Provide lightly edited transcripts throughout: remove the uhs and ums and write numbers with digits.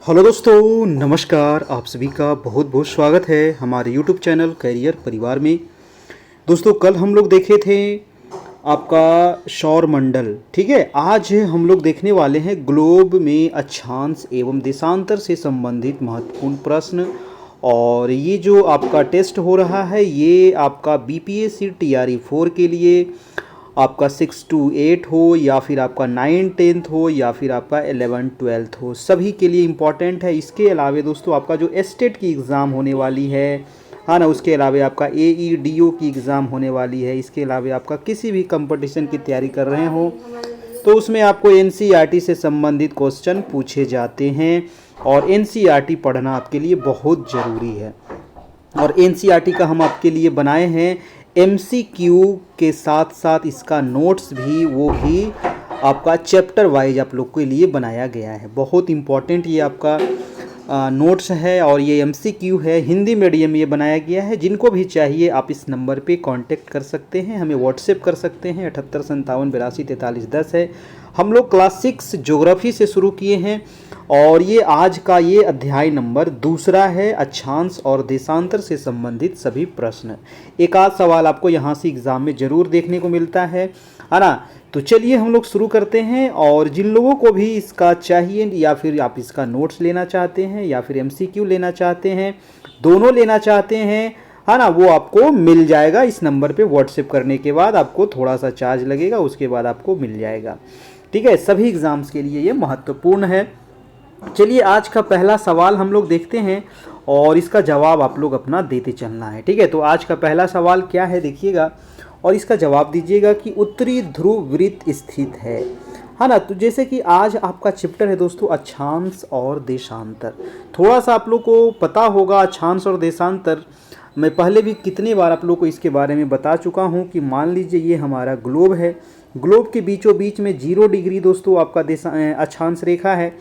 Hello दोस्तों, नमस्कार। आप सभी का बहुत बहुत स्वागत है हमारे यूट्यूब चैनल करियर परिवार में। दोस्तों, कल हम लोग देखे थे आपका सौर मंडल। ठीक है, आज हम लोग देखने वाले हैं ग्लोब में अक्षांश एवं देशांतर से संबंधित महत्वपूर्ण प्रश्न। और ये जो आपका टेस्ट हो रहा है ये आपका बीपीएससी टीआरई 4 के लिए आपका 6 to 8 हो या फिर आपका 9 10th हो या फिर आपका 11 12th हो, सभी के लिए इम्पॉर्टेंट है। इसके अलावा दोस्तों आपका जो एस्टेट की एग्ज़ाम होने वाली है ना, उसके अलावा आपका AEDO की एग्ज़ाम होने वाली है। इसके अलावा आपका किसी भी कंपटीशन की तैयारी कर रहे हो तो उसमें आपको NCERT से संबंधित क्वेश्चन पूछे जाते हैं और NCERT पढ़ना आपके लिए बहुत ज़रूरी है। और NCERT का हम आपके लिए बनाए हैं MCQ के साथ साथ इसका नोट्स भी, वो भी आपका चैप्टर वाइज आप लोग के लिए बनाया गया है। बहुत इम्पॉर्टेंट ये आपका नोट्स है और ये MCQ है। हिंदी मीडियम में ये बनाया गया है। जिनको भी चाहिए आप इस नंबर पे कांटेक्ट कर सकते हैं, हमें व्हाट्सएप कर सकते हैं। 7857824310 है। हम लोग क्लास 6 ज्योग्राफी से शुरू किए हैं और ये आज का ये अध्याय नंबर 2 है, अक्षांश और देशांतर से संबंधित सभी प्रश्न। एक आध सवाल आपको यहाँ से एग्ज़ाम में ज़रूर देखने को मिलता है ना। तो चलिए हम लोग शुरू करते हैं। और जिन लोगों को भी इसका चाहिए या फिर आप इसका नोट्स लेना चाहते हैं या फिर MCQ लेना चाहते हैं, दोनों लेना चाहते हैं, है ना, वो आपको मिल जाएगा। इस नंबर पे व्हाट्सएप करने के बाद आपको थोड़ा सा चार्ज लगेगा, उसके बाद आपको मिल जाएगा। ठीक है, सभी एग्ज़ाम्स के लिए ये महत्वपूर्ण है। चलिए आज का पहला सवाल हम लोग देखते हैं और इसका जवाब आप लोग अपना देते चलना है। ठीक है, तो आज का पहला सवाल क्या है देखिएगा और इसका जवाब दीजिएगा कि उत्तरी ध्रुव वृत्त स्थित है ना। तो जैसे कि आज आपका चैप्टर है दोस्तों अक्षांश और देशांतर। थोड़ा सा आप लोग को पता होगा अक्षांश और देशांतर, मैं पहले भी कितने बार आप लोग को इसके बारे में बता चुका हूँ कि मान लीजिए ये हमारा ग्लोब है। ग्लोब के बीचों बीच में 0 डिग्री दोस्तों आपका अक्षांश रेखा है।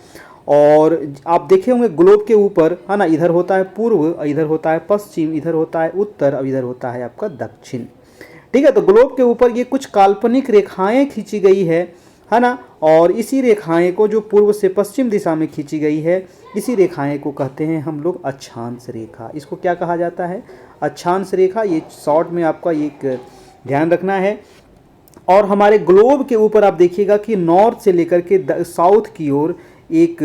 और आप देखे होंगे ग्लोब के ऊपर, है ना, इधर होता है पूर्व, इधर होता है पश्चिम, इधर होता है उत्तर और इधर होता है आपका दक्षिण। ठीक है, तो ग्लोब के ऊपर ये कुछ काल्पनिक रेखाएं खींची गई है ना। और इसी रेखाएं को जो पूर्व से पश्चिम दिशा में खींची गई है, इसी रेखाएं को कहते हैं हम लोग अक्षांश रेखा। इसको क्या कहा जाता है? अक्षांश रेखा। ये शॉर्ट में आपका एक ध्यान रखना है। और हमारे ग्लोब के ऊपर आप देखिएगा कि नॉर्थ से लेकर के साउथ की ओर एक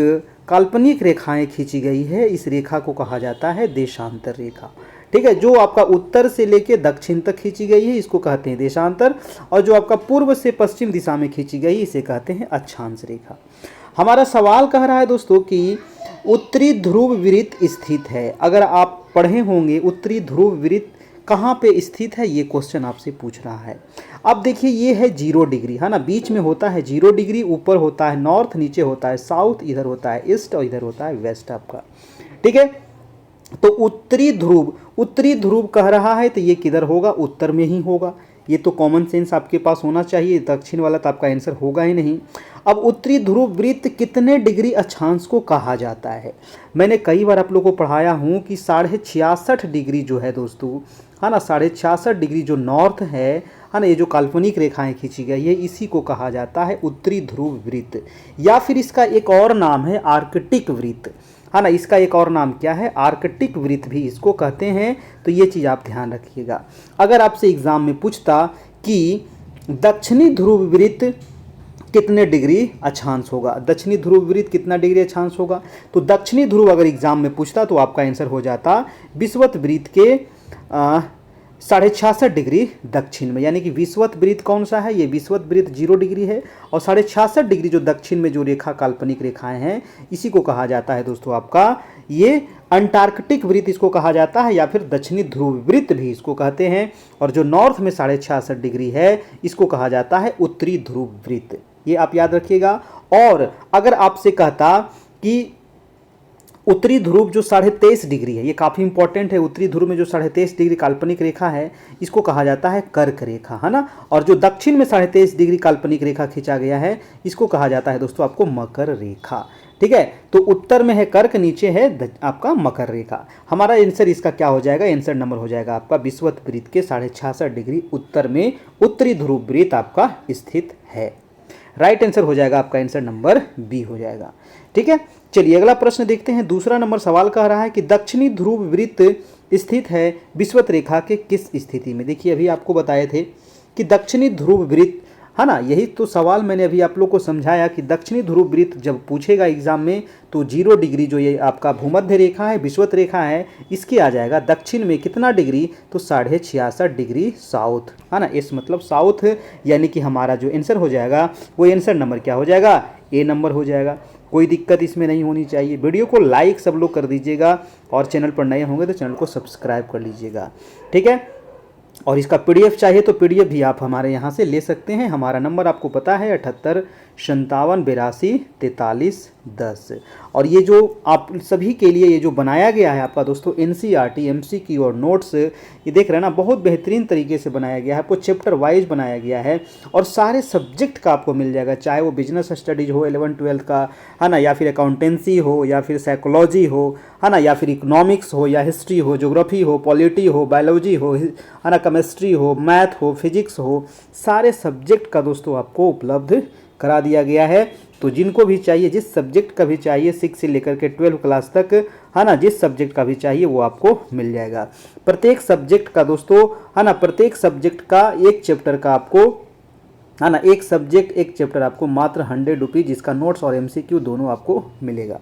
काल्पनिक रेखाएं खींची गई है। इस रेखा को कहा जाता है देशांतर रेखा। ठीक है, जो आपका उत्तर से लेकर दक्षिण तक खींची गई है इसको कहते हैं देशांतर, और जो आपका पूर्व से पश्चिम दिशा में खींची गई इसे कहते हैं अक्षांश रेखा। हमारा सवाल कह रहा है दोस्तों कि उत्तरी ध्रुव वृत्त स्थित है। अगर आप पढ़े होंगे उत्तरी ध्रुव वृत्त कहाँ पे स्थित है, ये क्वेश्चन आपसे पूछ रहा है। अब देखिए ये है 0 डिग्री, है ना, बीच में होता है 0 डिग्री, ऊपर होता है नॉर्थ, नीचे होता है साउथ, इधर होता है ईस्ट और इधर होता है वेस्ट आपका। ठीक है, तो उत्तरी ध्रुव कह रहा है तो ये किधर होगा? उत्तर में ही होगा। ये तो कॉमन सेंस आपके पास होना चाहिए। दक्षिण वाला तो आपका आंसर होगा ही नहीं। अब उत्तरी ध्रुव वृत्त कितने डिग्री अक्षांश को कहा जाता है? मैंने कई बार आप लोगों को पढ़ाया हूँ कि 66.5 डिग्री जो है दोस्तों, है ना, 66.5 डिग्री जो नॉर्थ है ना, ये जो काल्पनिक रेखाएं खींची गई है इसी को कहा जाता है उत्तरी ध्रुव वृत्त। या फिर इसका एक और नाम है आर्कटिक वृत्त, है ना। इसका एक और नाम क्या है? आर्कटिक वृत्त भी इसको कहते हैं। तो ये चीज़ आप ध्यान रखिएगा। अगर आपसे एग्जाम में पूछता कि दक्षिणी ध्रुव वृत्त कितने डिग्री अक्षांश होगा, दक्षिणी ध्रुव वृत्त कितना डिग्री अक्षांश होगा, तो दक्षिणी ध्रुव अगर एग्जाम में पूछता तो आपका आंसर हो जाता विषुवत वृत्त के 66.5 डिग्री दक्षिण में। यानी कि विषुवत वृत्त कौन सा है? ये विषुवत वृत्त 0 डिग्री है और 66.5 डिग्री जो दक्षिण में जो रेखा काल्पनिक रेखाएं हैं इसी को कहा जाता है दोस्तों आपका ये अंटार्कटिक वृत्त इसको कहा जाता है, या फिर दक्षिणी ध्रुव वृत्त भी इसको कहते हैं। और जो नॉर्थ में 66.5 डिग्री है इसको कहा जाता है उत्तरी ध्रुव वृत्त। ये आप याद रखिएगा। और अगर आपसे कहता कि उत्तरी ध्रुव जो 23.5 डिग्री है, ये काफ़ी इंपॉर्टेंट है। उत्तरी ध्रुव में जो 23.5 डिग्री काल्पनिक रेखा है इसको कहा जाता है कर्क रेखा, है ना। और जो दक्षिण में 23.5 डिग्री काल्पनिक रेखा खींचा गया है इसको कहा जाता है दोस्तों आपको मकर रेखा। ठीक है, तो उत्तर में है कर्क, नीचे है आपका मकर रेखा। हमारा आंसर इसका क्या हो जाएगा? आंसर नंबर हो जाएगा आपका विषुवत वृत्त के 66.5 डिग्री उत्तर में उत्तरी ध्रुव वृत्त आपका स्थित है। राइट आंसर हो जाएगा आपका आंसर नंबर बी हो जाएगा। ठीक है, चलिए अगला प्रश्न देखते हैं। दूसरा नंबर सवाल कह रहा है कि दक्षिणी ध्रुव वृत्त स्थित है विषुवत रेखा के किस स्थिति में। देखिए अभी आपको बताए थे कि दक्षिणी ध्रुव वृत्त, है ना, यही तो सवाल मैंने अभी आप लोग को समझाया कि दक्षिणी ध्रुव वृत्त जब पूछेगा एग्जाम में तो 0 डिग्री जो ये आपका भूमध्य रेखा है, विषुवत रेखा है, इसके आ जाएगा दक्षिण में कितना डिग्री, तो 66.5 डिग्री साउथ, है ना। इस मतलब साउथ, यानी कि हमारा जो आंसर हो जाएगा वो आंसर नंबर क्या हो जाएगा, ए नंबर हो जाएगा। कोई दिक्कत इसमें नहीं होनी चाहिए। वीडियो को लाइक सब लोग कर दीजिएगा और चैनल पर नए होंगे तो चैनल को सब्सक्राइब कर लीजिएगा। ठीक है, और इसका पीडीएफ चाहिए तो पीडीएफ भी आप हमारे यहाँ से ले सकते हैं। हमारा नंबर आपको पता है 78 57 82 43 10। और ये जो आप सभी के लिए ये जो बनाया गया है आपका दोस्तों एनसीईआरटी एमसीक्यू और नोट्स, ये देख रहे हैं ना, बहुत बेहतरीन तरीके से बनाया गया है। आपको चैप्टर वाइज बनाया गया है और सारे सब्जेक्ट का आपको मिल जाएगा, चाहे वो बिजनेस स्टडीज हो 11 12 का, है ना, या फिर अकाउंटेंसी हो, या फिर साइकोलॉजी हो, है ना, या फिर इकोनॉमिक्स हो, या हिस्ट्री हो, ज्योग्राफी हो, पॉलिटी हो, बायोलॉजी हो, है ना, केमिस्ट्री हो, मैथ हो, फिजिक्स हो, सारे सब्जेक्ट का दोस्तों आपको उपलब्ध करा दिया गया है। तो जिनको भी चाहिए, जिस सब्जेक्ट का भी चाहिए 6 से लेकर के 12 क्लास तक, है ना, जिस सब्जेक्ट का भी चाहिए वो आपको मिल जाएगा। प्रत्येक सब्जेक्ट का दोस्तों, है ना, प्रत्येक सब्जेक्ट का एक चैप्टर का आपको, है ना, एक सब्जेक्ट एक चैप्टर आपको मात्र 100 रुपीज़, जिसका नोट्स और एमसीक्यू दोनों आपको मिलेगा।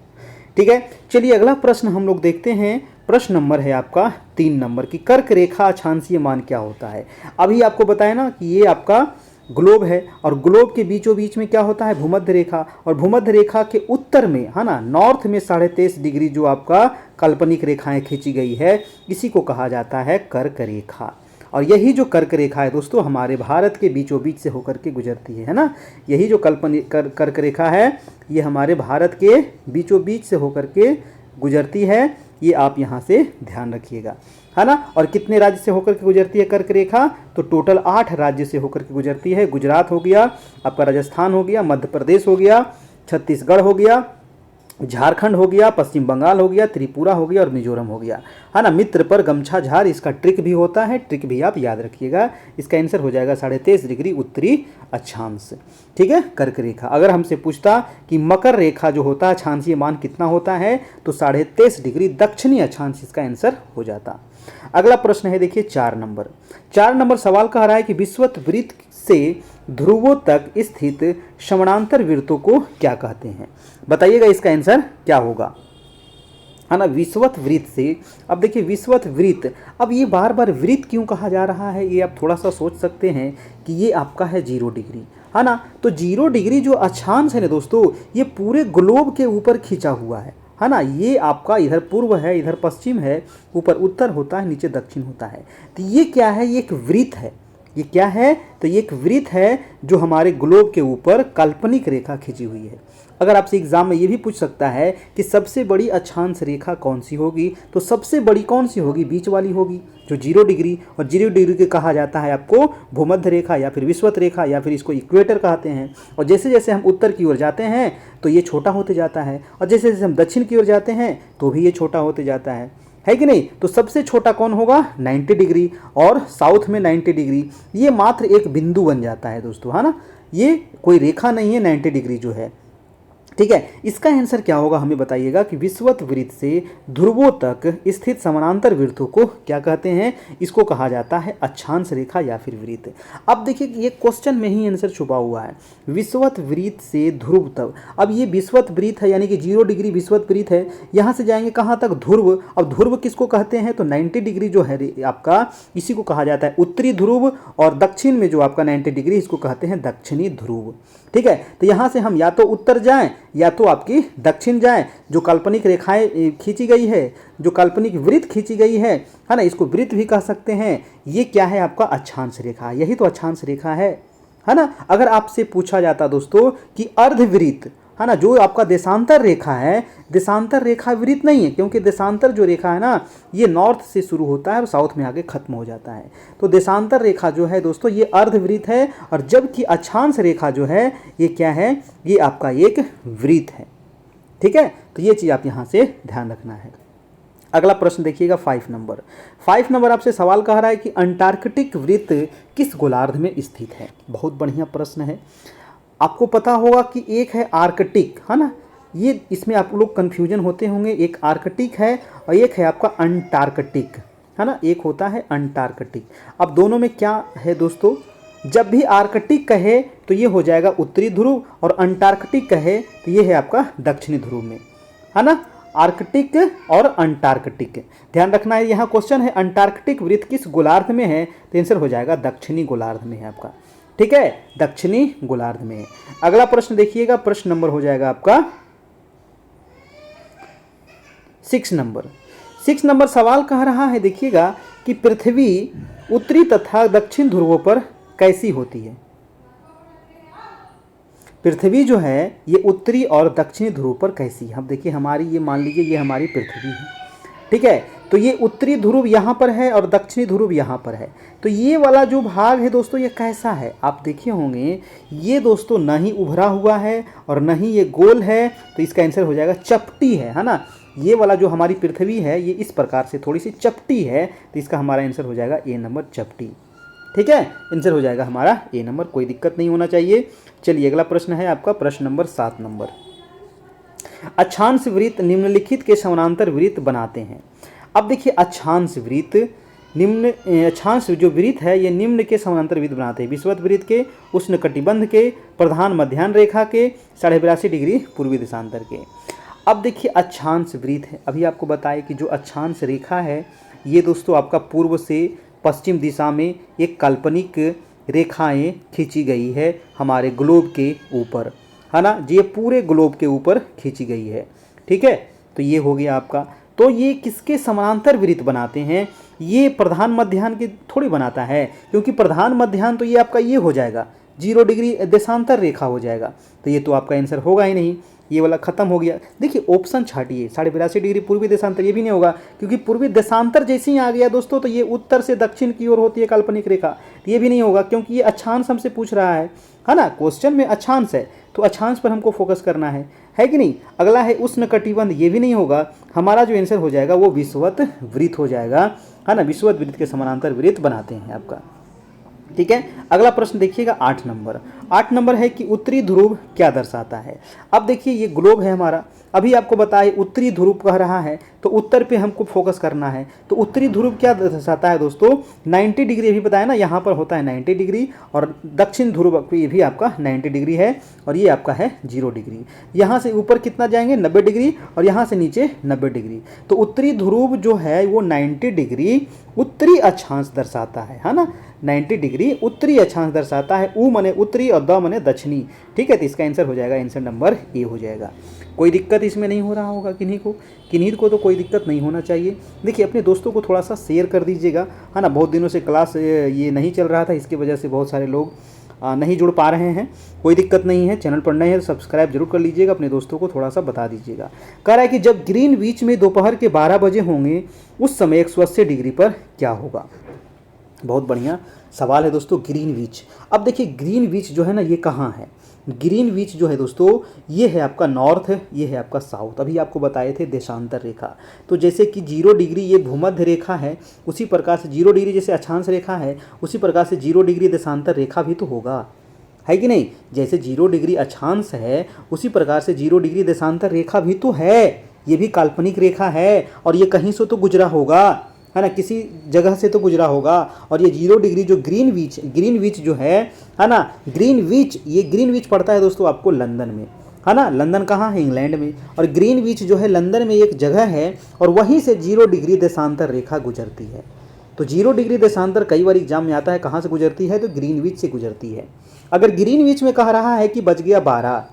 ठीक है, चलिए अगला प्रश्न हम लोग देखते हैं। प्रश्न नंबर है आपका 3 नंबर की, कर्क रेखा अक्षांशीय मान क्या होता है। अभी आपको बताया ना कि ये आपका ग्लोब है और ग्लोब के बीचों बीच में क्या होता है, भूमध्य रेखा, और भूमध्य रेखा के उत्तर में, है ना, नॉर्थ में 23.5 डिग्री जो आपका काल्पनिक रेखाएं खींची गई है, इसी को कहा जाता है कर्क रेखा। और यही जो कर्क रेखा है दोस्तों हमारे भारत के बीचों बीच से होकर के गुजरती है ना। यही जो कर्क रेखा है ये हमारे भारत के बीचों बीच से होकर के गुजरती है, ये आप यहाँ से ध्यान रखिएगा, है ना। और कितने राज्य से होकर के गुजरती है कर्क रेखा, तो टोटल 8 राज्य से होकर के गुजरती है। गुजरात हो गया आपका, राजस्थान हो गया, मध्य प्रदेश हो गया, छत्तीसगढ़ हो गया, झारखंड हो गया, पश्चिम बंगाल हो गया, त्रिपुरा हो गया और मिजोरम हो गया, है ना। मित्र पर गमछा झार, इसका ट्रिक भी होता है, ट्रिक भी आप याद रखिएगा। इसका आंसर हो जाएगा 23.5 डिग्री उत्तरी अक्षांश। ठीक है, कर्क रेखा। अगर हमसे पूछता कि मकर रेखा जो होता है अक्षांशीय मान कितना होता है, तो 23.5 डिग्री दक्षिणी अक्षांश इसका आंसर हो जाता। अगला प्रश्न है देखिए 4 नंबर। 4 नंबर सवाल कह रहा है कि विषुवत वृत्त से ध्रुवों तक स्थित समानांतर वृत्तों को क्या कहते हैं। बताइएगा इसका आंसर क्या होगा, है ना। विषुवत वृत्त से, अब देखिए विषुवत वृत्त, अब ये बार बार वृत्त क्यों कहा जा रहा है, ये आप थोड़ा सा सोच सकते हैं कि ये आपका है 0 डिग्री, है ना। तो 0 डिग्री जो अक्षांश है ना दोस्तों, ये पूरे ग्लोब के ऊपर खींचा हुआ है ना। ये आपका इधर पूर्व है, इधर पश्चिम है, ऊपर उत्तर होता है, नीचे दक्षिण होता है। तो ये क्या है, ये एक वृत्त है। ये क्या है, तो ये एक वृत्त है जो हमारे ग्लोब के ऊपर काल्पनिक रेखा खींची हुई है। अगर आपसे एग्जाम में ये भी पूछ सकता है कि सबसे बड़ी अक्षांश रेखा कौन सी होगी, तो सबसे बड़ी कौन सी होगी, बीच वाली होगी जो 0 डिग्री, और 0 डिग्री के कहा जाता है आपको भूमध्य रेखा या फिर विषुवत रेखा या फिर इसको इक्वेटर कहते हैं। और जैसे जैसे हम उत्तर की ओर जाते हैं तो ये छोटा होते जाता है, और जैसे जैसे हम दक्षिण की ओर जाते हैं तो भी ये छोटा होते जाता है कि नहीं। तो सबसे छोटा कौन होगा, 90 डिग्री, और साउथ में 90 डिग्री, ये मात्र एक बिंदु बन जाता है दोस्तों, है ना। ये कोई रेखा नहीं है 90 डिग्री जो है। ठीक है, इसका आंसर क्या होगा हमें बताइएगा कि विषुवत वृत्त से ध्रुवों तक स्थित समानांतर वृत्तों को क्या कहते हैं। इसको कहा जाता है अक्षांश रेखा या फिर वृत्त। अब देखिए ये क्वेश्चन में ही आंसर छुपा हुआ है, विषुवत वृत्त से ध्रुव तक। अब ये विषुवत वृत्त है यानी कि 0 डिग्री विषुवत वृत्त है, यहाँ से जाएंगे कहाँ तक, ध्रुव। अब ध्रुव किसको कहते हैं, तो 90 डिग्री जो है आपका, इसी को कहा जाता है उत्तरी ध्रुव, और दक्षिण में जो आपका 90 डिग्री, इसको कहते हैं दक्षिणी ध्रुव। ठीक है, तो यहाँ से हम या तो उत्तर जाएं या तो आपकी दक्षिण जाएं। जो काल्पनिक रेखाएं खींची गई है, जो काल्पनिक वृत्त खींची गई है ना, इसको वृत्त भी कह सकते हैं। ये क्या है आपका अक्षांश रेखा, यही तो अक्षांश रेखा है ना। अगर आपसे पूछा जाता दोस्तों कि अर्धवृत्त, है ना, जो आपका देशांतर रेखा है, देशांतर रेखा वृत्त नहीं है, क्योंकि देशांतर जो रेखा है ना, ये नॉर्थ से शुरू होता है और साउथ में आगे खत्म हो जाता है। तो देशांतर रेखा जो है दोस्तों ये अर्धवृत्त है, और जबकि अक्षांश रेखा जो है ये क्या है, ये आपका एक वृत्त है। ठीक है, तो ये चीज़ आप यहाँ से ध्यान रखना है। अगला प्रश्न देखिएगा 5 नंबर। 5 नंबर आपसे सवाल कह रहा है कि अंटार्कटिक वृत्त किस गोलार्ध में स्थित है। बहुत बढ़िया प्रश्न है। आपको पता होगा कि एक है आर्कटिक, है ना, ये इसमें आप लोग कन्फ्यूजन होते होंगे, एक आर्कटिक है और एक है आपका अंटार्कटिक, है ना, एक होता है अंटार्कटिक। अब दोनों में क्या है दोस्तों, जब भी आर्कटिक कहे तो ये हो जाएगा उत्तरी ध्रुव और अंटार्कटिक कहे तो ये है आपका दक्षिणी ध्रुव में, है ना, आर्कटिक और अंटार्कटिक। ध्यान रखना है, यहाँ क्वेश्चन है अंटार्कटिक वृत्त किस गोलार्ध में है, तो आंसर हो जाएगा दक्षिणी गोलार्ध में है आपका, ठीक है, दक्षिणी गोलार्ध में है। अगला प्रश्न देखिएगा, प्रश्न नंबर हो जाएगा आपका 6 नंबर। 6 नंबर सवाल कह रहा है, देखिएगा कि पृथ्वी उत्तरी तथा दक्षिण ध्रुवों पर कैसी होती है। पृथ्वी जो है ये उत्तरी और दक्षिणी ध्रुव पर कैसी है। अब देखिए हमारी ये, मान लीजिए ये हमारी पृथ्वी है, ठीक है, तो ये उत्तरी ध्रुव यहाँ पर है और दक्षिणी ध्रुव यहाँ पर है। तो ये वाला जो भाग है दोस्तों ये कैसा है, आप देखे होंगे ये दोस्तों न ही उभरा हुआ है और न ही ये गोल है, तो इसका आंसर हो जाएगा चपटी है ना। ये वाला जो हमारी पृथ्वी है ये इस प्रकार से थोड़ी सी चपटी है, तो इसका हमारा आंसर हो जाएगा ए नंबर चपटी, ठीक है, आंसर हो जाएगा हमारा ए नंबर, कोई दिक्कत नहीं होना चाहिए। चलिए अगला प्रश्न है आपका प्रश्न नंबर 7 नंबर। अक्षांश वृत्त निम्नलिखित के समानांतर वृत्त बनाते हैं। अब देखिए अक्षांश वृत्त अक्षांश जो वृत्त है ये निम्न के समानांतर वृत्त बनाते हैं, विषुवत वृत्त के, उष्णकटिबंध के, प्रधान मध्याह्न रेखा के, 82.5 डिग्री पूर्वी देशांतर के। अब देखिए अक्षांश वृत्त है, अभी आपको बताया कि जो अक्षांश रेखा है ये दोस्तों आपका पूर्व से पश्चिम दिशा में एक काल्पनिक रेखाएं खींची गई है हमारे ग्लोब के ऊपर, है ना जी, ये पूरे ग्लोब के ऊपर खींची गई है, ठीक है, तो ये हो गया आपका। तो ये किसके समानांतर वृत्त बनाते हैं, ये प्रधान मध्याह्न के थोड़ी बनाता है, क्योंकि प्रधान मध्याह्न तो ये आपका ये हो जाएगा 0 डिग्री देशांतर रेखा हो जाएगा, तो ये तो आपका आंसर होगा ही नहीं, ये वाला खत्म हो गया। देखिए ऑप्शन छाटिए, 82.5 डिग्री पूर्वी देशांतर, ये भी नहीं होगा, क्योंकि पूर्वी देशांतर जैसे ही आ गया दोस्तों तो ये उत्तर से दक्षिण की ओर होती है काल्पनिक रेखा, ये भी नहीं होगा, क्योंकि ये अक्षांश हमसे पूछ रहा है ना, क्वेश्चन में अक्षांश है तो अक्षांश पर हमको फोकस करना है कि नहीं। अगला है उष्णकटिबंध, ये भी नहीं होगा, हमारा जो आंसर हो जाएगा वो विषुवत वृत्त हो जाएगा, है ना, विषुवत वृत्त के समानांतर वृत्त बनाते हैं आपका, ठीक है। अगला प्रश्न देखिएगा 8 नंबर। 8 नंबर है कि उत्तरी ध्रुव क्या दर्शाता है। अब देखिए ये ग्लोब है हमारा, अभी आपको बताए उत्तरी ध्रुव कह रहा है तो उत्तर पे हमको फोकस करना है, तो उत्तरी ध्रुव क्या दर्शाता है दोस्तों 90 डिग्री, अभी बताया ना यहाँ पर होता है 90 डिग्री, और दक्षिण ध्रुव ये भी आपका 90 डिग्री है और ये आपका है 0 डिग्री। यहाँ से ऊपर कितना जाएंगे 90 डिग्री और यहाँ से नीचे 90 डिग्री, तो उत्तरी ध्रुव जो है वो 90 डिग्री उत्तरी अक्षांश दर्शाता है ना, 90 डिग्री उत्तरी अक्षांश दर्शाता है। ऊ मने उत्तरी और द मने दक्षिणी, ठीक है, तो इसका आंसर हो जाएगा, आंसर नंबर ए हो जाएगा। कोई दिक्कत इसमें नहीं हो रहा होगा किन्हीं को तो कोई दिक्कत नहीं होना चाहिए। देखिए अपने दोस्तों को थोड़ा सा शेयर कर दीजिएगा, है ना, बहुत दिनों से क्लास ये नहीं चल रहा था, इसकी वजह से बहुत सारे लोग नहीं जुड़ पा रहे हैं। कोई दिक्कत नहीं है, चैनल पर नए हैं तो सब्सक्राइब जरूर कर लीजिएगा, अपने दोस्तों को थोड़ा सा बता दीजिएगा। कह रहा है कि जब ग्रीनविच में दोपहर के 12 बजे होंगे उस समय 180 डिग्री पर क्या होगा। बहुत बढ़िया सवाल है दोस्तों, ग्रीनविच। अब देखिए ग्रीनविच जो है ना ये कहाँ है, ग्रीनविच जो है दोस्तों ये है आपका नॉर्थ, ये है आपका साउथ। अभी आपको बताए थे देशांतर रेखा, तो जैसे कि 0 डिग्री ये भूमध्य रेखा है, उसी प्रकार से 0 डिग्री जैसे अक्षांश रेखा है उसी प्रकार से 0 डिग्री देशांतर रेखा भी तो होगा, है कि नहीं। जैसे 0 डिग्री अक्षांश है उसी प्रकार से 0 डिग्री देशांतर रेखा भी तो है, ये भी काल्पनिक रेखा है और ये कहीं से तो गुजरा होगा, है ना, किसी जगह से तो गुजरा होगा। और ये 0 डिग्री जो ग्रीनविच जो है ना, ग्रीनविच, ये ग्रीनविच पड़ता है दोस्तों आपको लंदन में, है ना, लंदन कहाँ है, इंग्लैंड में, और ग्रीनविच जो है लंदन में एक जगह है और वहीं से 0 डिग्री देशांतर रेखा गुजरती है। तो 0 डिग्री देशांतर कई बार एग्जाम में आता है, कहाँ से गुजरती है, तो ग्रीनविच से गुजरती है। अगर ग्रीनविच में कह रहा है कि बज गया 12,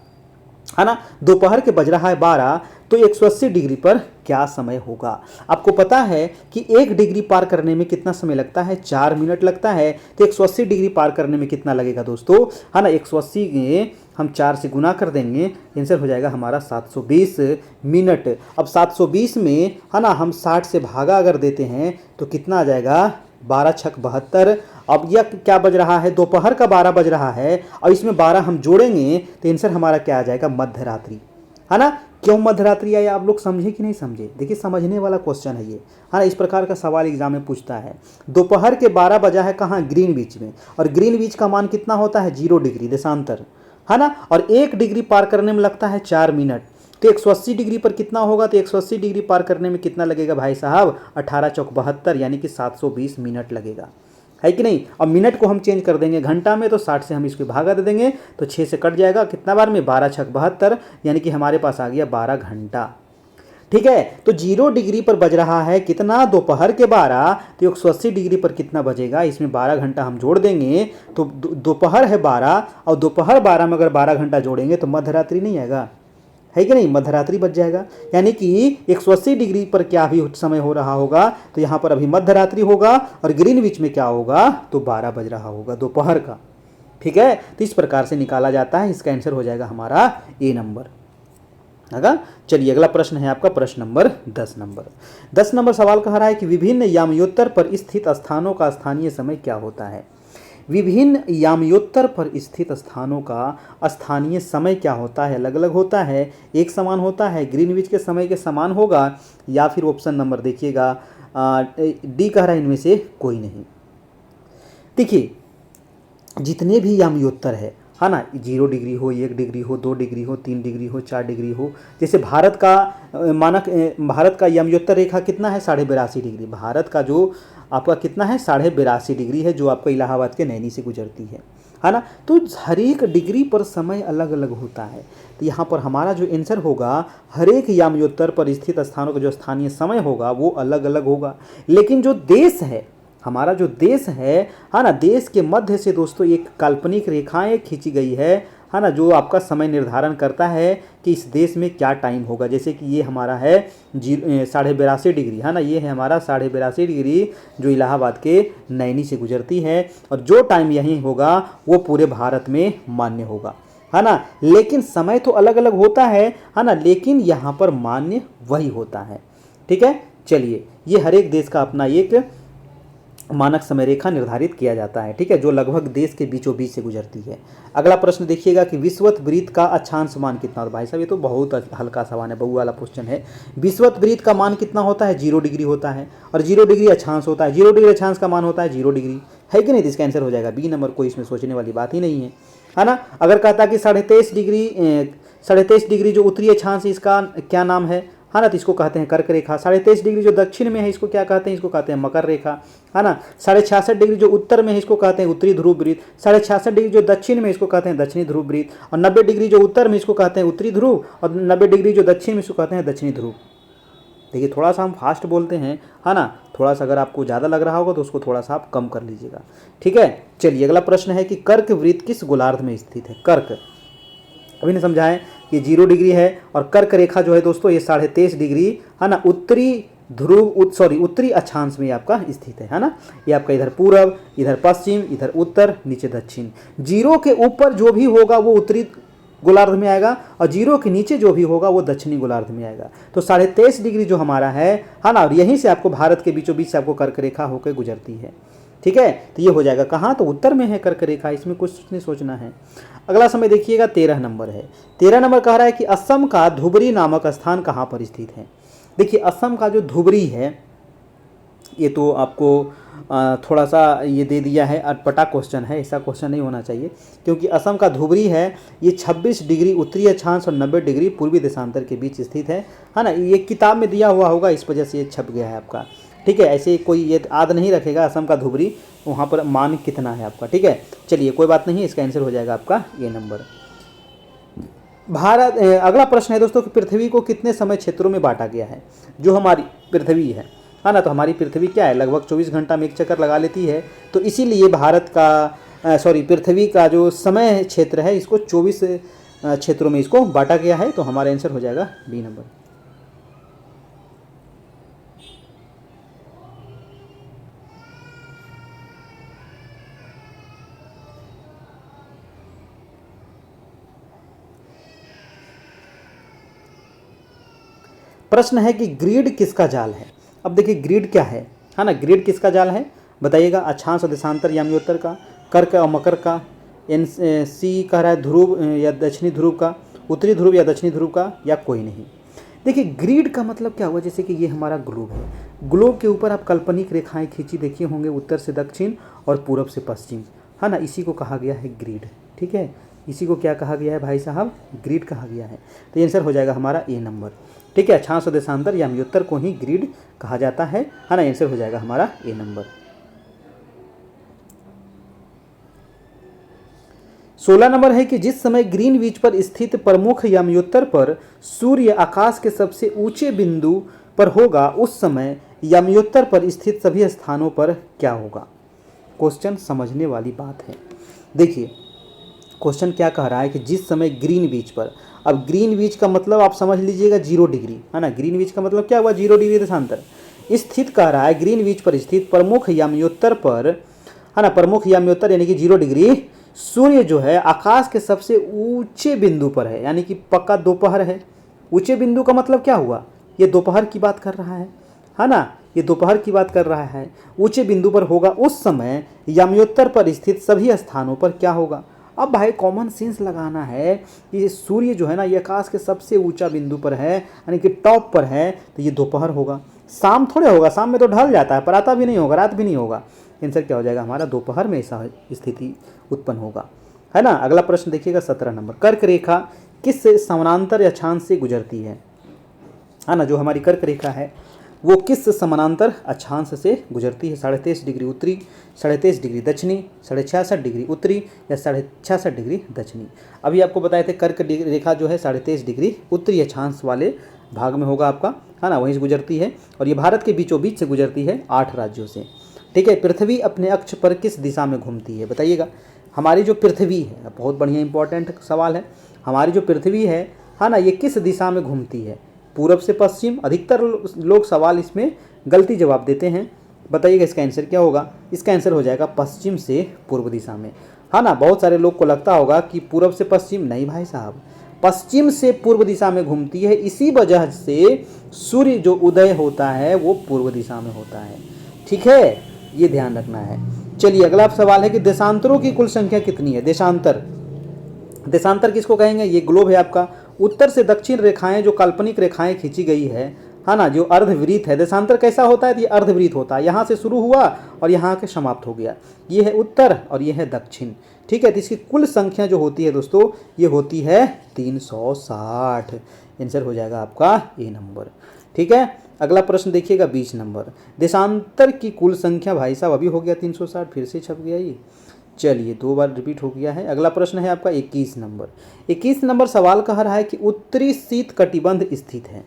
है ना, दोपहर के बज रहा है 12, तो 180 डिग्री पर क्या समय होगा। आपको पता है कि 1 डिग्री पार करने में कितना समय लगता है, 4 मिनट लगता है, तो 180 डिग्री पार करने में कितना लगेगा दोस्तों, है ना, 180 में हम 4 से गुना कर देंगे, आंसर हो जाएगा हमारा 720 मिनट। अब 720 में, है ना, हम 60 से भागा अगर देते हैं तो कितना आ जाएगा, 12 छक 72। अब यह क्या बज रहा है, दोपहर का 12 बज रहा है और इसमें 12 हम जोड़ेंगे तो आंसर हमारा क्या आ जाएगा, मध्यरात्रि, है ना। क्यों मध्यरात्रि आया, आप लोग समझे कि नहीं समझे। देखिए समझने वाला क्वेश्चन है ये, है ना, इस प्रकार का सवाल एग्जाम में पूछता है। दोपहर के 12 बजा है कहाँ, ग्रीनविच में, और ग्रीनविच का मान कितना होता है 0 डिग्री देशांतर, है ना, और 1 डिग्री पार करने में लगता है 4 मिनट। तो 180 डिग्री पर कितना होगा, तो 180 डिग्री पार करने में कितना लगेगा भाई साहब, 18 चौक 72 यानी कि 720 मिनट लगेगा, है कि नहीं। और मिनट को हम चेंज कर देंगे घंटा में, तो 60 से हम इसको भागा दे देंगे तो 6 से कट जाएगा, कितना बार में, 12 छक 72 यानी कि हमारे पास आ गया 12 घंटा। ठीक है, तो 0 डिग्री पर बज रहा है कितना, दोपहर के 12, तो 180 डिग्री पर कितना बजेगा, इसमें 12 घंटा हम जोड़ देंगे तो दोपहर है 12, और दोपहर 12 में अगर 12 घंटा जोड़ेंगे तो मध्य रात्रि नहीं आएगा, है कि नहीं, मध्य रात्रि बच जाएगा। यानी कि 180 डिग्री पर क्या भी समय हो रहा होगा, तो यहाँ पर अभी मध्य रात्रि होगा, और ग्रीनविच में क्या होगा, तो 12 बज रहा होगा दोपहर का। ठीक है, तो इस प्रकार से निकाला जाता है, इसका आंसर हो जाएगा हमारा ए नंबर। होगा। चलिए अगला प्रश्न है आपका प्रश्न नंबर 10 नंबर सवाल कह रहा है कि विभिन्न यामयोत्तर पर स्थित स्थानों का स्थानीय समय क्या होता है। विभिन्न यामयोत्तर पर स्थित स्थानों का स्थानीय समय क्या होता है, अलग अलग होता है, एक समान होता है, ग्रीनविच के समय के समान होगा, या फिर ऑप्शन नंबर देखिएगा डी कह रहा है इनमें से कोई नहीं। देखिए जितने भी यामयोत्तर है ना, 0 डिग्री हो, 1 डिग्री हो, 2 डिग्री हो, 3 डिग्री हो, 4 डिग्री हो, जैसे भारत का मानक, भारत का यामयोत्तर रेखा कितना है, 82.5 डिग्री। भारत का जो आपका कितना है, 82.5 डिग्री है, जो आपका इलाहाबाद के नैनी से गुजरती है ना। तो हर एक डिग्री पर समय अलग अलग होता है। तो यहाँ पर हमारा जो आंसर होगा, हर एक यामयोत्तर पर स्थित स्थानों का जो स्थानीय समय होगा वो अलग अलग होगा। लेकिन जो देश है, हमारा जो देश है ना, देश के मध्य से दोस्तों एक काल्पनिक रेखाएं खींची गई है ना, जो आपका समय निर्धारण करता है कि इस देश में क्या टाइम होगा। जैसे कि ये हमारा है 82.5 डिग्री, है ना, ये है हमारा 82.5 डिग्री जो इलाहाबाद के नैनी से गुजरती है, और जो टाइम यहीं होगा वो पूरे भारत में मान्य होगा, है ना। लेकिन समय तो अलग अलग होता है ना, लेकिन यहाँ पर मान्य वही होता है। ठीक है, चलिए ये हर एक देश का अपना एक मानक समय रेखा निर्धारित किया जाता है। ठीक है, जो लगभग देश के बीचों बीच से गुजरती है। अगला प्रश्न देखिएगा कि विषुवत वृत्त का अक्षांश मान कितना होता है। भाई साहब ये तो बहुत हल्का सवाल है, बहु वाला क्वेश्चन है। विषुवत वृत्त का मान कितना होता है, 0 डिग्री होता है, और 0 डिग्री अक्षांश होता है। 0 डिग्री अक्षांश का मान होता है 0 डिग्री, है कि नहीं। तो इसका आंसर हो जाएगा बी नंबर, कोई इसमें सोचने वाली बात ही नहीं है ना। अगर कहता कि 23.5 डिग्री जो उत्तरी अक्षांश, इसका क्या नाम है ना, तो इसको कहते हैं कर्क रेखा। 23.5 डिग्री जो दक्षिण में है इसको क्या कहते हैं, इसको कहते हैं मकर रेखा, है ना। 66.5 डिग्री जो उत्तर में है इसको कहते हैं उत्तरी ध्रुव वृत्त। 66.5 डिग्री जो दक्षिण में इसको कहते हैं दक्षिणी ध्रुव वृत्त, और 90 डिग्री जो उत्तर में इसको कहते हैं उत्तरी ध्रुव, और 90 डिग्री जो दक्षिण में इसको कहते हैं दक्षिणी ध्रुव। देखिए थोड़ा सा हम फास्ट बोलते हैं, है ना, थोड़ा सा अगर आपको ज़्यादा लग रहा होगा तो उसको थोड़ा सा आप कम कर लीजिएगा। ठीक है, चलिए अगला प्रश्न है कि कर्क वृत्त किस गोलार्ध में स्थित है। कर्क अभी ने समझा है कि 0 डिग्री है, और कर्क रेखा जो है दोस्तों ये 23.5 डिग्री, है ना, उत्तरी अक्षांश में आपका स्थित है ना। ये आपका इधर पूरब, इधर पश्चिम, इधर उत्तर, नीचे दक्षिण। 0 के ऊपर जो भी होगा वो उत्तरी गोलार्ध में आएगा, और 0 के नीचे जो भी होगा वो दक्षिणी गोलार्ध में आएगा। तो 23.5 डिग्री जो हमारा है ना, और यहीं से आपको भारत के बीचों बीच से आपको कर्क रेखा होकर गुजरती है। ठीक है, तो ये हो जाएगा कहाँ, तो उत्तर में है कर्क रेखा, इसमें कुछ नहीं सोचना है। अगला समय देखिएगा 13 नंबर है। 13 नंबर कह रहा है कि असम का धुबरी नामक स्थान कहाँ पर स्थित है। देखिए असम का जो धुबरी है, ये तो आपको थोड़ा सा ये दे दिया है, अटपटा क्वेश्चन है, ऐसा क्वेश्चन नहीं होना चाहिए, क्योंकि असम का धुबरी है ये 26 डिग्री उत्तरी अक्षांश और 90 डिग्री पूर्वी देशांतर के बीच स्थित है ना। ये किताब में दिया हुआ होगा, इस वजह से ये छप गया है आपका। ठीक है, ऐसे कोई ये याद नहीं रखेगा असम का धुबरी वहाँ पर मान कितना है आपका। ठीक है, चलिए कोई बात नहीं, इसका आंसर हो जाएगा आपका ये नंबर। भारत अगला प्रश्न है दोस्तों कि पृथ्वी को कितने समय क्षेत्रों में बांटा गया है। जो हमारी पृथ्वी है ना, तो हमारी पृथ्वी क्या है, लगभग 24 घंटा में एक चक्कर लगा लेती है। तो इसीलिए पृथ्वी का जो समय क्षेत्र है इसको 24 क्षेत्रों में इसको बांटा गया है। तो हमारा आंसर हो जाएगा बी नंबर। प्रश्न है कि ग्रिड किसका जाल है। अब देखिए ग्रिड क्या है ना, ग्रिड किसका जाल है बताइएगा। अक्षांश और देशांतर यामयोत्तर का, कर्क और मकर का, सी कह रहा है ध्रुव या दक्षिणी ध्रुव का, उत्तरी ध्रुव या दक्षिणी ध्रुव का, या कोई नहीं। देखिए ग्रिड का मतलब क्या हुआ, जैसे कि ये हमारा ग्लोब है, ग्लोब के ऊपर आप काल्पनिक रेखाएं खींची देखिए होंगे, उत्तर से दक्षिण और पूरब से पश्चिम, है ना, इसी को कहा गया है ग्रिड। ठीक है, इसी को क्या कहा गया है भाई साहब, ग्रिड कहा गया है। तो आंसर हो जाएगा हमारा ए नंबर। ठीक है, अक्षांश और देशांतर याम्योत्तर को ही ग्रिड कहा जाता है ना। आंसर हो जाएगा हमारा ए नंबर। 16 नंबर है कि जिस समय ग्रीनविच पर स्थित प्रमुख याम्योत्तर पर सूर्य आकाश के सबसे ऊंचे बिंदु पर होगा, उस समय याम्योत्तर पर स्थित सभी स्थानों पर क्या होगा। क्वेश्चन समझने वाली बात है। देखिए क्वेश्चन क्या कह रहा है कि जिस समय ग्रीनविच पर, अब ग्रीनविच का मतलब आप समझ लीजिएगा 0 डिग्री, है ना। ग्रीनविच का मतलब क्या हुआ, 0 डिग्री देशांतर। स्थित कह रहा है ग्रीनविच पर स्थित प्रमुख याम्योत्तर पर, है ना, प्रमुख याम्योत्तर यानी कि 0 डिग्री, सूर्य जो है आकाश के सबसे ऊंचे बिंदु पर है, यानी कि पक्का दोपहर है। ऊंचे बिंदु का मतलब क्या हुआ, ये दोपहर की बात कर रहा है ना, ये दोपहर की बात कर रहा है। ऊंचे बिंदु पर होगा, उस समय याम्योत्तर पर स्थित सभी स्थानों पर क्या होगा। अब भाई कॉमन सेंस लगाना है कि सूर्य जो है ना ये आकाश के सबसे ऊंचा बिंदु पर है, यानी कि टॉप पर है, तो ये दोपहर होगा। शाम थोड़े होगा, शाम में तो ढल जाता है, प्रातः भी नहीं होगा, रात भी नहीं होगा। आंसर क्या हो जाएगा हमारा, दोपहर में ऐसा स्थिति उत्पन्न होगा, है ना। अगला प्रश्न देखिएगा 17 नंबर, कर्क रेखा किस समानांतर या अक्षांश से गुजरती है ना। जो हमारी कर्क रेखा है वो किस समानांतर अक्षांश से गुजरती है। 23.5 डिग्री उत्तरी, 23.5 डिग्री दक्षिणी, 66.5 डिग्री उत्तरी या 66.5 डिग्री दक्षिणी। अभी आपको बताए थे कर्क रेखा जो है 23.5 डिग्री उत्तरी अक्षांश वाले भाग में होगा आपका, है ना, वहीं से गुजरती है। और ये भारत के बीचों बीच से गुजरती है 8 राज्यों से। ठीक है, पृथ्वी अपने अक्ष पर किस दिशा में घूमती है, बताइएगा। हमारी जो पृथ्वी है, बहुत बढ़िया इंपॉर्टेंट सवाल है, हमारी जो पृथ्वी है ना, ये किस दिशा में घूमती है, पूरब से पश्चिम। अधिकतर लोग सवाल इसमें गलती जवाब देते हैं, बताइएगा इसका आंसर क्या होगा। इसका आंसर हो जाएगा पश्चिम से पूर्व दिशा में, है ना। बहुत सारे लोग को लगता होगा कि पूरब से पश्चिम, नहीं भाई साहब, पश्चिम से पूर्व दिशा में घूमती है। इसी वजह से सूर्य जो उदय होता है वो पूर्व दिशा में होता है। ठीक है, ये ध्यान रखना है। चलिए अगला सवाल है कि देशांतरों की कुल संख्या कितनी है। देशांतर, देशांतर किसको कहेंगे, ये ग्लोब है आपका। उत्तर से दक्षिण रेखाएं जो काल्पनिक रेखाएं खींची गई है ना, जो अर्धवृत्त है। देशांतर कैसा होता है, ये अर्धवृत्त होता है, यहाँ से शुरू हुआ और यहाँ के समाप्त हो गया। ये है उत्तर और ये है दक्षिण। ठीक है, तो इसकी कुल संख्या जो होती है दोस्तों, ये होती है 360। आंसर हो जाएगा आपका ए नंबर। ठीक है, अगला प्रश्न देखिएगा 20 नंबर, देशांतर की कुल संख्या। भाई साहब अभी हो गया 360, फिर से छप गया ये। चलिए 2 बार रिपीट हो गया है। अगला प्रश्न है आपका 21 नंबर। 21 नंबर सवाल कह रहा है कि उत्तरी शीत कटिबंध स्थित है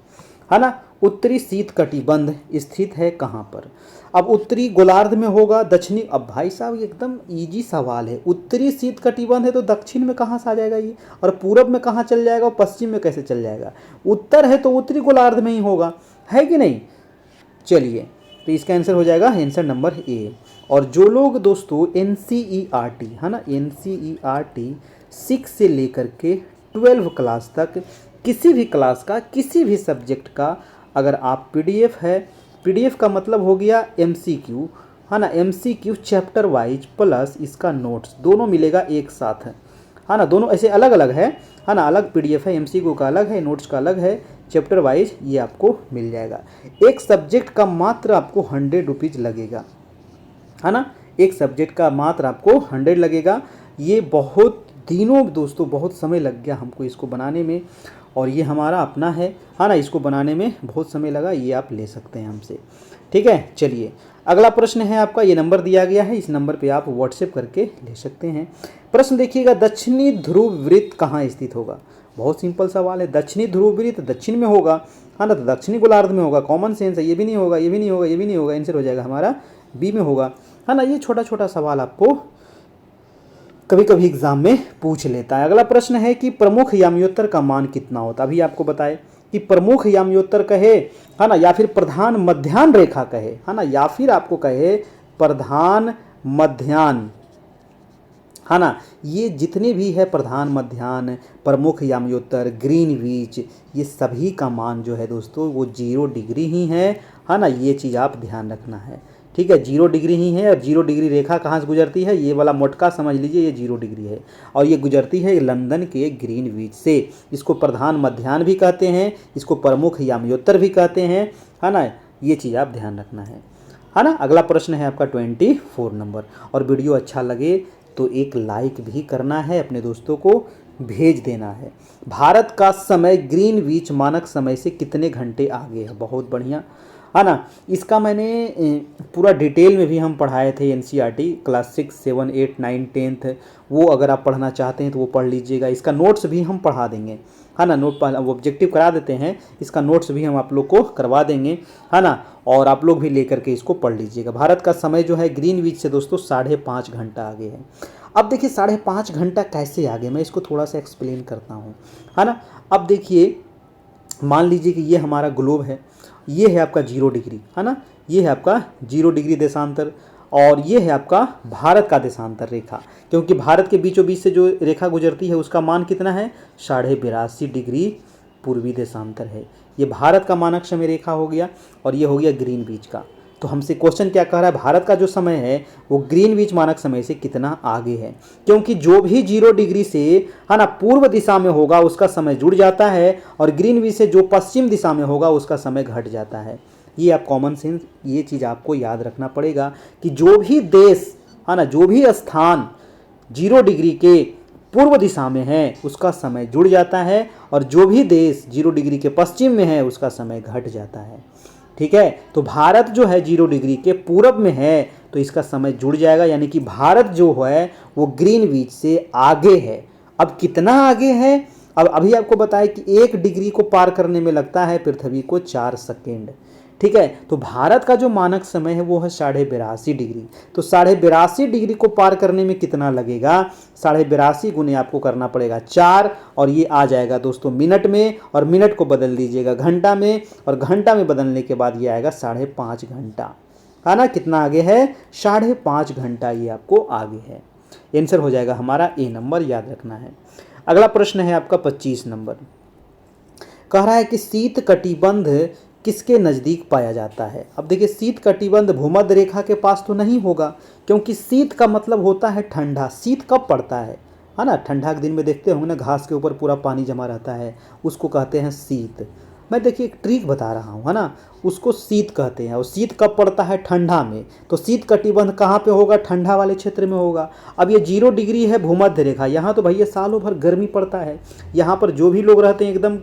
ना। उत्तरी शीत कटिबंध स्थित है कहाँ पर। अब उत्तरी गोलार्ध में होगा, दक्षिणी, अब भाई साहब ये एकदम इजी सवाल है। उत्तरी शीत कटिबंध है तो दक्षिण में कहाँ से आ जाएगा ये, और पूरब में कहाँ चल जाएगा, और पश्चिम में कैसे चल जाएगा। उत्तर है तो उत्तरी गोलार्ध में ही होगा, है कि नहीं। चलिए तो इसका आंसर हो जाएगा आंसर नंबर ए। और जो लोग दोस्तों NCERT, है ना, NCERT 6 से लेकर के 12 क्लास तक किसी भी क्लास का किसी भी सब्जेक्ट का अगर आप PDF है, PDF का मतलब हो गया MCQ, है ना, MCQ चैप्टर वाइज प्लस इसका नोट्स दोनों मिलेगा एक साथ, है ना। दोनों ऐसे अलग अलग है ना, अलग PDF है, MCQ का अलग है, नोट्स का अलग है, चैप्टर वाइज ये आपको मिल जाएगा। एक सब्जेक्ट का मात्र आपको 100 रुपीज़ लगेगा, है ना। एक सब्जेक्ट का मात्र आपको 100 लगेगा। ये बहुत दिनों दोस्तों, बहुत समय लग गया हमको इसको बनाने में, और ये हमारा अपना है ना। इसको बनाने में बहुत समय लगा, ये आप ले सकते हैं हमसे। ठीक है, चलिए अगला प्रश्न है आपका, ये नंबर दिया गया है, इस नंबर पे आप व्हाट्सएप करके ले सकते हैं। प्रश्न देखिएगा, दक्षिणी ध्रुव वृत्त कहाँ स्थित होगा। बहुत सिंपल सवाल है, दक्षिणी ध्रुव वृत्त दक्षिण में होगा, है ना, तो दक्षिणी गोलार्ध में होगा। कॉमन सेंस है, ये भी नहीं होगा, ये भी नहीं होगा, ये भी नहीं होगा। आंसर हो जाएगा हमारा बी में होगा, है ना। ये छोटा छोटा सवाल आपको कभी कभी एग्जाम में पूछ लेता है। अगला प्रश्न है कि प्रमुख याम्योत्तर का मान कितना होता है। अभी आपको बताए कि प्रमुख याम्योत्तर कहे, है ना, या फिर प्रधान मध्याह्न रेखा कहे, है ना, या फिर आपको कहे प्रधान मध्याह्न, है ना। ये जितने भी है प्रधान मध्याह्न, प्रमुख याम्योत्तर, ग्रीनविच, ये सभी का मान जो है दोस्तों वो 0 डिग्री ही है ना। ये चीज़ आप ध्यान रखना है। ठीक है, 0 डिग्री ही है। और 0 डिग्री रेखा कहाँ से गुजरती है, ये वाला मोटका समझ लीजिए, ये 0 डिग्री है, और ये गुजरती है लंदन के ग्रीनविच से। इसको प्रधान मध्याह्न भी कहते हैं, इसको प्रमुख याम्योत्तर भी कहते हैं, है ना। ये चीज़ आप ध्यान रखना है ना। अगला प्रश्न है आपका 24 नंबर। और वीडियो अच्छा लगे तो एक लाइक भी करना है, अपने दोस्तों को भेज देना है। भारत का समय ग्रीनविच मानक समय से कितने घंटे आगे है? बहुत बढ़िया, है ना। इसका मैंने पूरा डिटेल में भी हम पढ़ाए थे, एनसीईआरटी क्लास 6, 7, 8, 9, 10th, वो अगर आप पढ़ना चाहते हैं तो वो पढ़ लीजिएगा। इसका नोट्स भी हम पढ़ा देंगे, है ना। नोट ऑब्जेक्टिव करा देते हैं, इसका नोट्स भी हम आप लोग को करवा देंगे, है ना। और आप लोग भी लेकर के इसको पढ़ लीजिएगा। भारत का समय जो है ग्रीनविच से दोस्तों 5.5 घंटा आगे है। अब देखिए 5.5 घंटा कैसे आगे, मैं इसको थोड़ा सा एक्सप्लेन करता हूँ, है ना। अब देखिए मान लीजिए कि ये हमारा ग्लोब है, ये है आपका 0 डिग्री, है ना। ये है आपका 0 डिग्री देशांतर, और ये है आपका भारत का देशांतर रेखा, क्योंकि भारत के बीचों बीच से जो रेखा गुजरती है उसका मान कितना है? 82.5 डिग्री पूर्वी देशांतर है। ये भारत का मानक समय रेखा हो गया, और ये हो गया ग्रीनविच का। तो हमसे क्वेश्चन क्या कह रहा है? भारत का जो समय है वो ग्रीनविच मानक समय से कितना आगे है, क्योंकि जो भी 0 डिग्री से, है ना, पूर्व दिशा में होगा उसका समय जुड़ जाता है, और ग्रीनविच से जो पश्चिम दिशा में होगा उसका समय घट जाता है। ये आप कॉमन सेंस ये चीज़ आपको याद रखना पड़ेगा कि जो भी देश, है ना, जो भी स्थान 0 डिग्री के पूर्व दिशा में है उसका समय जुड़ जाता है, और जो भी देश 0 डिग्री के पश्चिम में है उसका समय घट जाता है। ठीक है, तो भारत जो है 0 डिग्री के पूरब में है तो इसका समय जुड़ जाएगा, यानी कि भारत जो है वो ग्रीनविच से आगे है। अब कितना आगे है? अब अभी आपको बताया कि 1 डिग्री को पार करने में लगता है पृथ्वी को 4 सेकेंड। ठीक है, तो भारत का जो मानक समय है वो है 82.5 डिग्री। तो 82.5 डिग्री को पार करने में कितना लगेगा? 82.5 गुने आपको करना पड़ेगा 4, और ये आ जाएगा दोस्तों मिनट में, और मिनट को बदल दीजिएगा घंटा में, और घंटा में बदलने के बाद ये आएगा 5.5 घंटा, है ना। कितना आगे है? 5.5 घंटा ये आपको आगे है। आंसर हो जाएगा हमारा ए नंबर, याद रखना है। अगला प्रश्न है आपका 25 नंबर। कह रहा है कि शीत कटिबंध किसके नज़दीक पाया जाता है? अब देखिए शीत कटिबंध भूमध्य रेखा के पास तो नहीं होगा, क्योंकि शीत का मतलब होता है ठंडा। शीत कब पड़ता है ना? ठंडा के दिन में देखते होंगे ना, घास के ऊपर पूरा पानी जमा रहता है, उसको कहते हैं शीत। मैं देखिए एक ट्रिक बता रहा हूँ, है ना, उसको शीत कहते हैं। और शीत कब पड़ता है? ठंडा में। तो शीत कटिबंध कहाँ पे होगा? ठंडा वाले क्षेत्र में होगा। अब ये 0 डिग्री है भूमध्य रेखा, यहाँ तो भैया सालों भर गर्मी पड़ता है। यहाँ पर जो भी लोग रहते हैं एकदम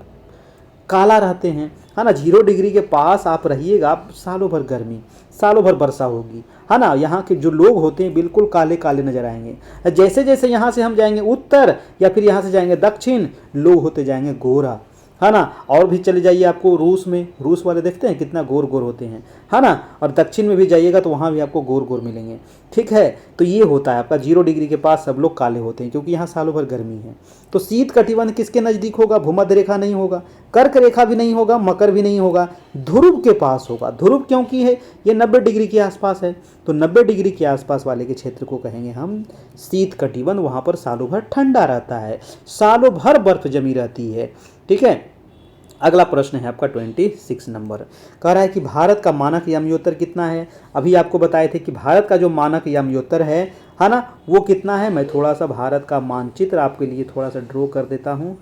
काला रहते हैं, है ना। 0 डिग्री के पास आप रहिएगा, आप सालों भर गर्मी, सालों भर वर्षा होगी, है ना। यहाँ के जो लोग होते हैं बिल्कुल काले काले नजर आएंगे। जैसे जैसे यहाँ से हम जाएंगे उत्तर, या फिर यहाँ से जाएंगे दक्षिण, लोग होते जाएंगे गोरा, है ना। और भी चले जाइए आपको रूस में, रूस वाले देखते हैं कितना गोर गोर होते हैं, है ना। और दक्षिण में भी जाइएगा तो वहाँ भी आपको गोर गोर मिलेंगे। ठीक है, तो ये होता है आपका 0 डिग्री के पास सब लोग काले होते हैं, क्योंकि यहाँ सालों भर गर्मी है। तो शीत कटिबंध किसके नज़दीक होगा? भूमध्य रेखा नहीं होगा, कर्क रेखा भी नहीं होगा, मकर भी नहीं होगा, ध्रुव के पास होगा। ध्रुव क्योंकि है ये 90 डिग्री के आसपास है, तो 90 डिग्री के आसपास वाले के क्षेत्र को कहेंगे हम शीत कटिबंध। वहाँ पर सालों भर ठंडा रहता है, सालों भर बर्फ जमी रहती है। ठीक है, अगला प्रश्न है आपका 26 नंबर। कह रहा है कि भारत का मानक याम्योत्तर कितना है? अभी आपको बताए थे कि भारत का जो मानक याम्योत्तर है ना, वो कितना है। मैं थोड़ा सा भारत का मानचित्र आपके लिए थोड़ा सा ड्रॉ कर देता हूँ।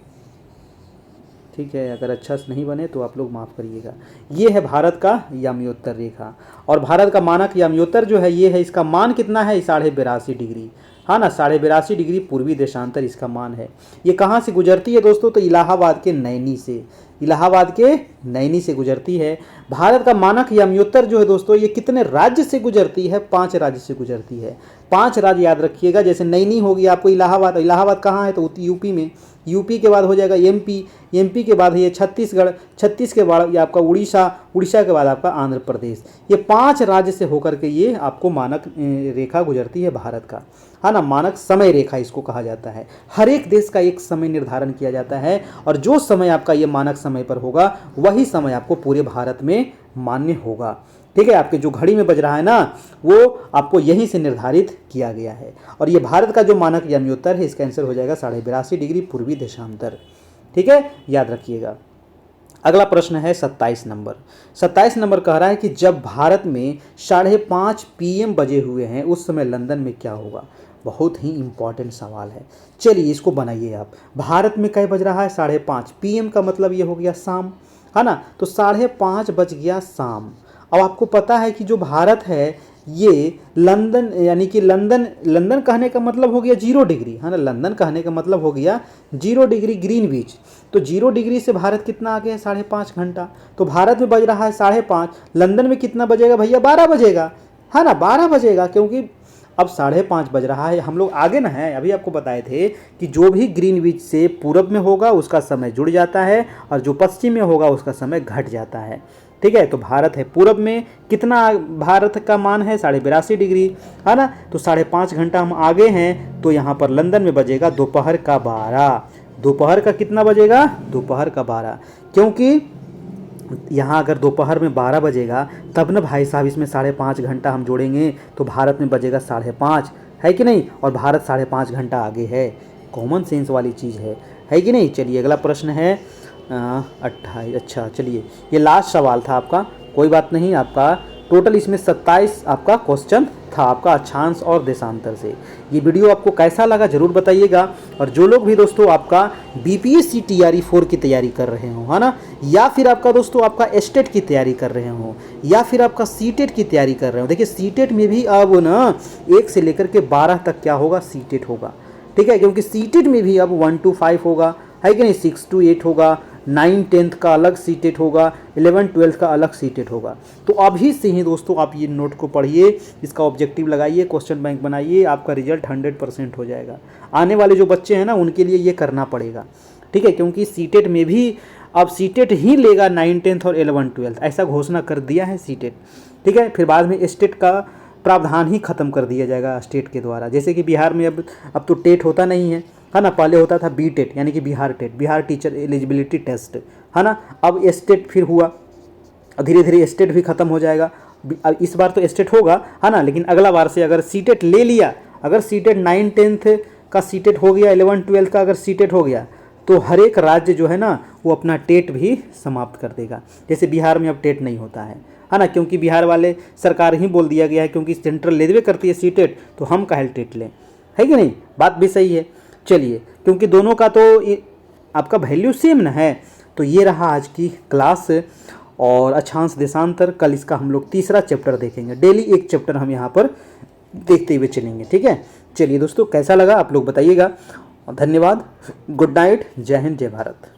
ठीक है, अगर अच्छा से नहीं बने तो आप लोग माफ़ करिएगा। ये है भारत का याम्योत्तर रेखा, और भारत का मानक याम्योत्तर जो है ये है, इसका मान कितना है? 82.5 डिग्री, हाँ ना। 82.5 डिग्री पूर्वी देशांतर इसका मान है। ये कहाँ से गुजरती है दोस्तों? तो इलाहाबाद के नैनी से, इलाहाबाद के नैनी से गुजरती है। भारत का मानक याम्योत्तर जो है दोस्तों ये कितने राज्य से गुजरती है? 5 राज्य से गुजरती है। 5 राज्य याद रखिएगा, जैसे नैनी होगी आपको इलाहाबाद, इलाहाबाद कहाँ है? तो यूपी में, यूपी के बाद हो जाएगा एमपी, एमपी के बाद है ये छत्तीसगढ़, छत्तीस के बाद ये आपका उड़ीसा, उड़ीसा के बाद आपका आंध्र प्रदेश। ये 5 राज्य से होकर के ये आपको मानक रेखा गुजरती है भारत का, है ना। मानक समय रेखा इसको कहा जाता है। हर एक देश का एक समय निर्धारण किया जाता है, और जो समय आपका ये मानक समय पर होगा वही समय आपको पूरे भारत में मान्य होगा। ठीक है, आपके जो घड़ी में बज रहा है ना, वो आपको यहीं से निर्धारित किया गया है। और ये भारत का जो मानक याम्योत्तर है इसका आंसर हो जाएगा 82.5 डिग्री पूर्वी देशांतर। ठीक है, याद रखिएगा। अगला प्रश्न है 27 नंबर। 27 नंबर कह रहा है कि जब भारत में 5:30 PM बजे हुए हैं उस समय लंदन में क्या होगा? बहुत ही इंपॉर्टेंट सवाल है, चलिए इसको बनाइए आप। भारत में क्या बज रहा है? 5:30 PM का मतलब ये हो गया शाम, है ना। तो 5:30 बज गया शाम। अब आपको पता है कि जो भारत है ये लंदन, यानी कि लंदन कहने का मतलब हो गया 0 डिग्री, है ना, लंदन कहने का मतलब हो गया 0 डिग्री ग्रीनविच। तो 0 डिग्री से भारत कितना आगे है, 5.5 घंटा। तो भारत में बज रहा है 5.5, लंदन में कितना बजेगा भैया, 12 बजेगा, है ना, 12 बजेगा, क्योंकि अब 5.5 बज रहा है, हम लोग आगे ना हैं। अभी आपको बताए थे कि जो भी ग्रीनविच से पूरब में होगा उसका समय जुड़ जाता है, और जो पश्चिम में होगा उसका समय घट जाता है। ठीक है, तो भारत है पूरब में, कितना भारत का मान है, 82.5 डिग्री, है ना। तो 5.5 घंटा हम आगे हैं, तो यहाँ पर लंदन में बजेगा दोपहर का 12। दोपहर का कितना बजेगा, दोपहर का 12, क्योंकि यहाँ अगर दोपहर में 12 बजेगा तब ना भाई साहब इसमें 5.5 घंटा हम जोड़ेंगे तो भारत में बजेगा 5.5, है कि नहीं, और भारत 5.5 घंटा आगे है। कॉमन सेंस वाली चीज़ है कि नहीं। चलिए अगला प्रश्न है 28। अच्छा चलिए, ये लास्ट सवाल था आपका, कोई बात नहीं, आपका टोटल इसमें 27 आपका क्वेश्चन था आपका अक्षांश और देशांतर से। ये वीडियो आपको कैसा लगा ज़रूर बताइएगा। और जो लोग भी दोस्तों आपका बीपीएससी टीआरई 4 की तैयारी कर रहे हो, है ना, या फिर आपका दोस्तों आपका एस्टेट की तैयारी कर रहे हो, या फिर आपका सीटेट की तैयारी कर रहे हो, देखिए सीटेट में भी अब ना 1 से लेकर के 12 तक क्या होगा, सीटेट होगा। ठीक है, क्योंकि सीटेट में भी अब 1 to 5 होगा, है कि नहीं, 6 to 8 होगा, 9 10th का अलग सीटेट होगा, 11 12th का अलग सीटेट होगा। तो अभी से ही दोस्तों आप ये नोट को पढ़िए, इसका ऑब्जेक्टिव लगाइए, क्वेश्चन बैंक बनाइए, आपका रिजल्ट 100% हो जाएगा। आने वाले जो बच्चे हैं ना उनके लिए ये करना पड़ेगा। ठीक है, क्योंकि सीटेट में भी अब सीटेट ही लेगा 9 10th और 11 12th, ऐसा घोषणा कर दिया है सीटेट। ठीक है, फिर बाद में स्टेट का प्रावधान ही खत्म कर दिया जाएगा स्टेट के द्वारा। जैसे कि बिहार में अब तो टेट होता नहीं है, है ना, पहले होता था बी टेट, यानी कि Bihar TET, Bihar teacher eligibility test, है ना। अब स्टेट फिर हुआ, धीरे धीरे स्टेट भी खत्म हो जाएगा। अब इस बार तो स्टेट होगा, है ना, लेकिन अगला बार से अगर सीटेट ले लिया, अगर सीटेट 9 10th का सीटेट हो गया, 11 12th का अगर सीटेट हो गया, तो हर एक राज्य जो है ना वो अपना टेट भी समाप्त कर देगा। जैसे बिहार में अब टेट नहीं होता है ना, क्योंकि बिहार वाले सरकार ही बोल दिया गया है, क्योंकि सेंट्रल ले देवे करती है सीटेट, तो हम काहे टेट लें, है कि नहीं, बात भी सही है। चलिए, क्योंकि दोनों का तो आपका वैल्यू सेम ना है। तो ये रहा आज की क्लास, और अक्षांश देशांतर, कल इसका हम लोग तीसरा चैप्टर देखेंगे। डेली एक चैप्टर हम यहाँ पर देखते हुए चलेंगे। ठीक है, चलिए दोस्तों कैसा लगा आप लोग बताइएगा। धन्यवाद, गुड नाइट, जय हिंद, जय भारत।